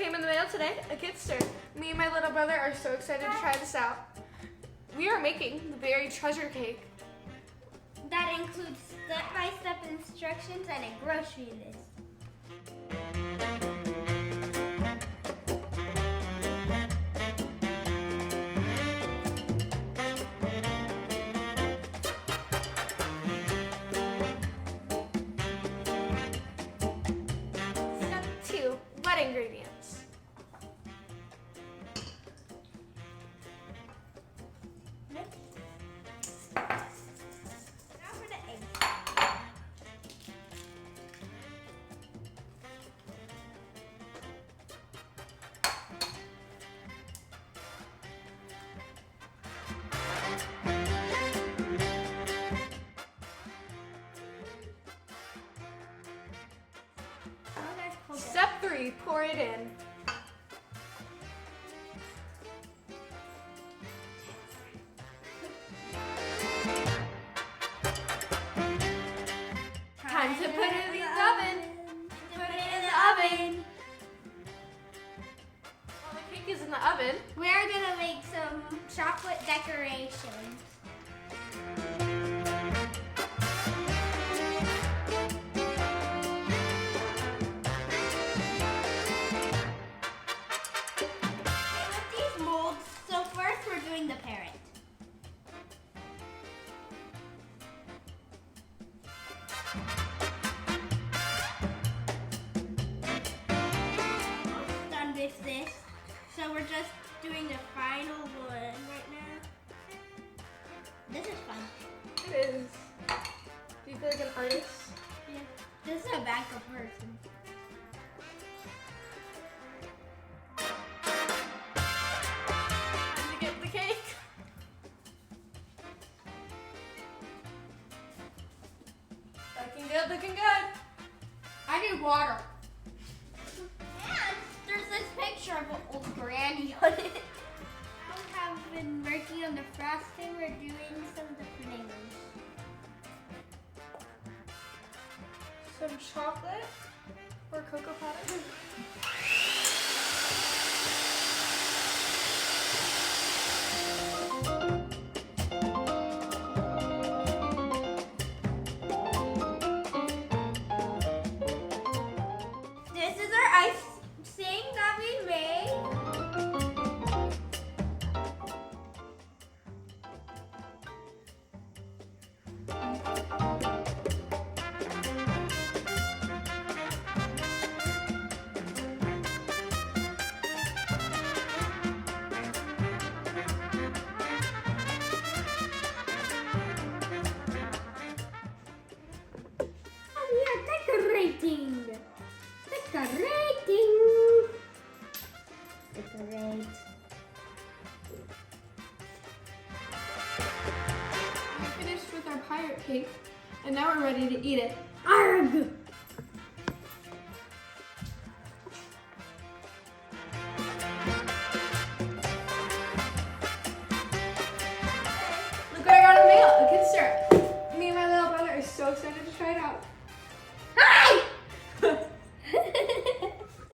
came in the mail today, a Kidster. Me and my little brother are so excited to try this out. We are making the berry treasure cake. That includes step-by-step instructions and a grocery list. Step 2, wet ingredients. Now for the eggs. Step 3, pour it in. Time to put it in the oven. Put it in the oven. While the cake is in the oven, We're gonna make some chocolate decorations. With these molds, so first we're doing the parent. Almost done with this. So we're just doing the final one right now. This is fun. it is. Do you feel like an artist? Yeah. This is a backup person. Time to get the cake. Looking good, looking good. I need water. And there's this picture of an old granny on it. I have been working on the frosting. We're doing some of the flavors. Some chocolate or cocoa powder. This is our icing that we made. And we are decorating. Decorating. Decorate. We're finished with our pirate cake, and now we're ready to eat it. Arg! Look what I got in the mail, a Kidster. Me and my little brother are so excited to try it out.